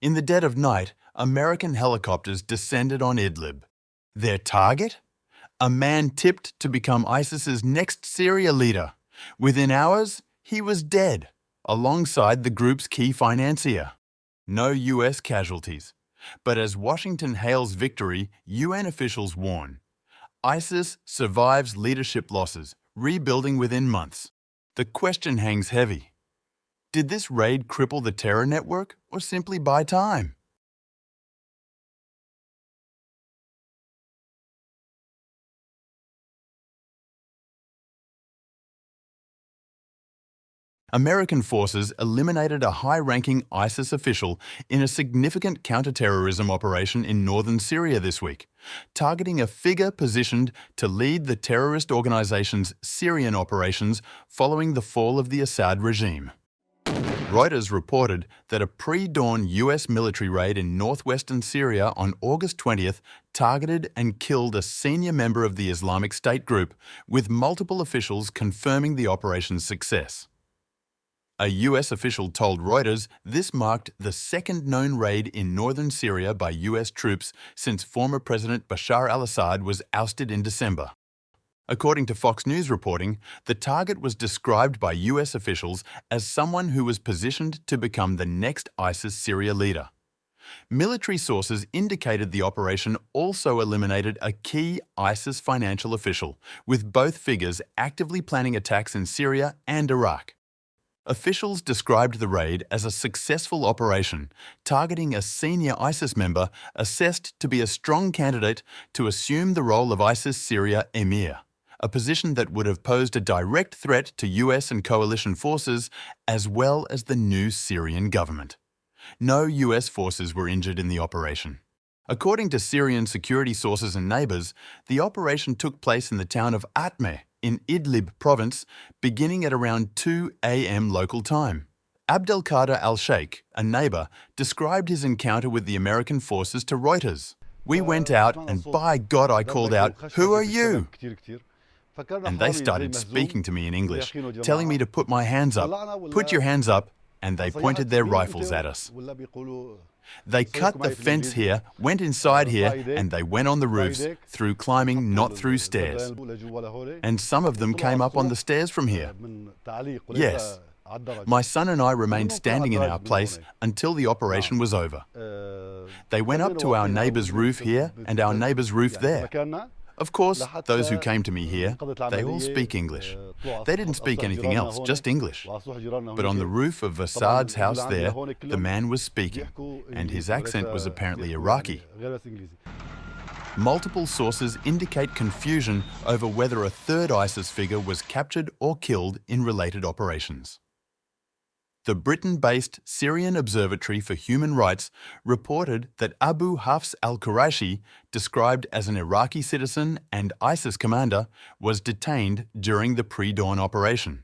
In the dead of night, American helicopters descended on Idlib. Their target? A man tipped to become ISIS's next Syria leader. Within hours, he was dead, alongside the group's key financier. No US casualties. But as Washington hails victory, UN officials warn. ISIS survives leadership losses, rebuilding within months. The question hangs heavy. Did this raid cripple the terror network or simply buy time? American forces eliminated a high-ranking ISIS official in a significant counterterrorism operation in northern Syria this week, targeting a figure positioned to lead the terrorist organization's Syrian operations following the fall of the Assad regime. Reuters reported that a pre-dawn US military raid in northwestern Syria on August 20th targeted and killed a senior member of the Islamic State group, with multiple officials confirming the operation's success. A US official told Reuters this marked the second known raid in northern Syria by US troops since former President Bashar al-Assad was ousted in December. According to Fox News reporting, the target was described by US officials as someone who was positioned to become the next ISIS Syria leader. Military sources indicated the operation also eliminated a key ISIS financial official, with both figures actively planning attacks in Syria and Iraq. Officials described the raid as a successful operation, targeting a senior ISIS member assessed to be a strong candidate to assume the role of ISIS Syria emir, a position that would have posed a direct threat to US and coalition forces as well as the new Syrian government. No US forces were injured in the operation. According to Syrian security sources and neighbors, the operation took place in the town of Atme in Idlib province, beginning at around 2 a.m. local time. Abdelkader al-Sheikh, a neighbor, described his encounter with the American forces to Reuters. "We went out and by God I called out, 'Who are you?' And they started speaking to me in English, telling me to put my hands up. 'Put your hands up,' and they pointed their rifles at us. They cut the fence here, went inside here, and they went on the roofs, through climbing, not through stairs. And some of them came up on the stairs from here. Yes. My son and I remained standing in our place until the operation was over. They went up to our neighbor's roof here and our neighbor's roof there. Of course, those who came to me here, they all speak English. They didn't speak anything else, just English. But on the roof of Assad's house there, the man was speaking, and his accent was apparently Iraqi. Multiple sources indicate confusion over whether a third ISIS figure was captured or killed in related operations. The Britain-based Syrian Observatory for Human Rights reported that Abu Hafs al-Quraishi, described as an Iraqi citizen and ISIS commander, was detained during the pre-dawn operation.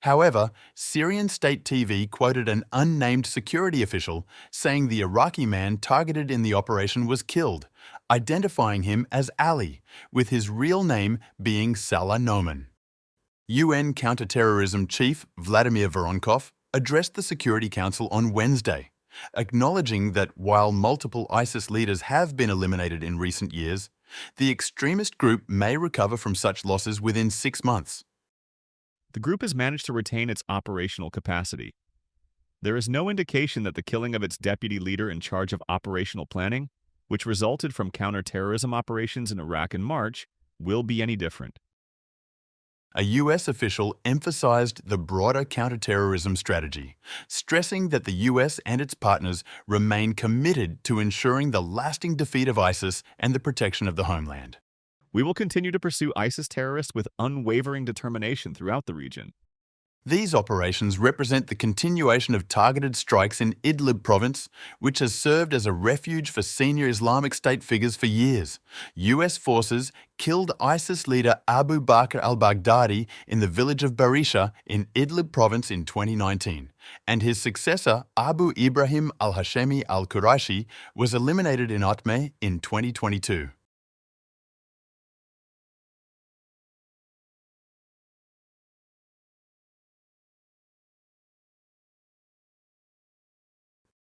However, Syrian state TV quoted an unnamed security official saying the Iraqi man targeted in the operation was killed, identifying him as Ali, with his real name being Salah Noman. UN counterterrorism chief Vladimir Voronkov addressed the Security Council on Wednesday, acknowledging that while multiple ISIS leaders have been eliminated in recent years, the extremist group may recover from such losses within 6 months. The group has managed to retain its operational capacity. There is no indication that the killing of its deputy leader in charge of operational planning, which resulted from counterterrorism operations in Iraq in March, will be any different. A US official emphasized the broader counterterrorism strategy, stressing that the US and its partners remain committed to ensuring the lasting defeat of ISIS and the protection of the homeland. We will continue to pursue ISIS terrorists with unwavering determination throughout the region. These operations represent the continuation of targeted strikes in Idlib province, which has served as a refuge for senior Islamic State figures for years. US forces killed ISIS leader Abu Bakr al-Baghdadi in the village of Barisha in Idlib province in 2019, and his successor Abu Ibrahim al-Hashemi al-Quraishi was eliminated in Atme in 2022.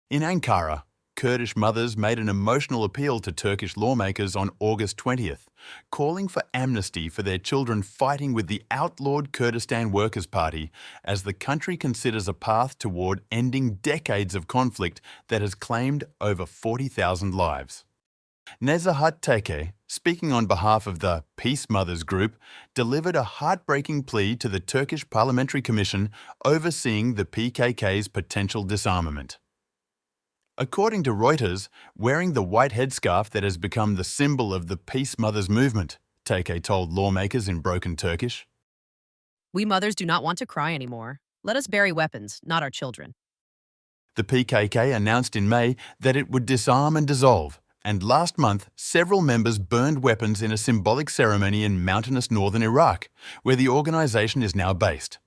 In Ankara, Kurdish mothers made an emotional appeal to Turkish lawmakers on August 20th, calling for amnesty for their children fighting with the outlawed Kurdistan Workers' Party as the country considers a path toward ending decades of conflict that has claimed over 40,000 lives. Nezahat Teke, speaking on behalf of the Peace Mothers Group, delivered a heartbreaking plea to the Turkish Parliamentary Commission overseeing the PKK's potential disarmament. According to Reuters, wearing the white headscarf that has become the symbol of the Peace Mothers movement, Teke told lawmakers in broken Turkish. We mothers do not want to cry anymore. Let us bury weapons, not our children. The PKK announced in May that it would disarm and dissolve, and last month several members burned weapons in a symbolic ceremony in mountainous northern Iraq, where the organisation is now based.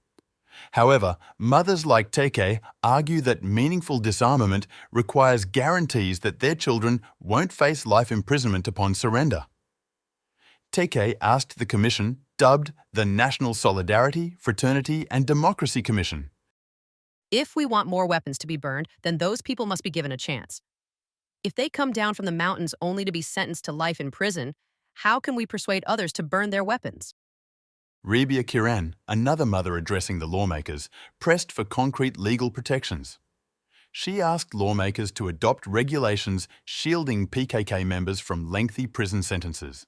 However, mothers like Teke argue that meaningful disarmament requires guarantees that their children won't face life imprisonment upon surrender. Teke asked the commission, dubbed the National Solidarity, Fraternity and Democracy Commission. If we want more weapons to be burned, then those people must be given a chance. If they come down from the mountains only to be sentenced to life in prison, how can we persuade others to burn their weapons? Rebia Kiran, another mother addressing the lawmakers, pressed for concrete legal protections. She asked lawmakers to adopt regulations shielding PKK members from lengthy prison sentences.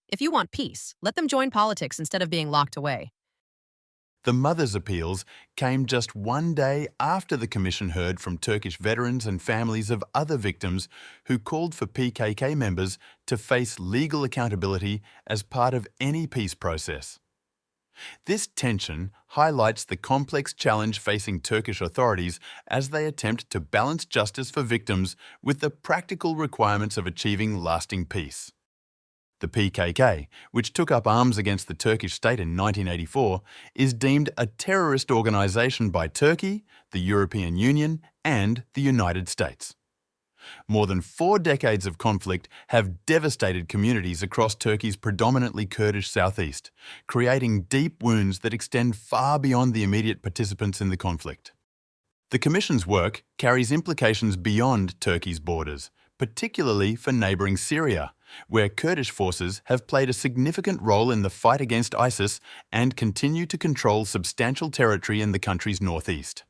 If you want peace, let them join politics instead of being locked away. The mothers' appeals came just one day after the commission heard from Turkish veterans and families of other victims who called for PKK members to face legal accountability as part of any peace process. This tension highlights the complex challenge facing Turkish authorities as they attempt to balance justice for victims with the practical requirements of achieving lasting peace. The PKK, which took up arms against the Turkish state in 1984, is deemed a terrorist organisation by Turkey, the European Union and the United States. More than 4 decades of conflict have devastated communities across Turkey's predominantly Kurdish southeast, creating deep wounds that extend far beyond the immediate participants in the conflict. The Commission's work carries implications beyond Turkey's borders, particularly for neighbouring Syria, where Kurdish forces have played a significant role in the fight against ISIS and continue to control substantial territory in the country's northeast.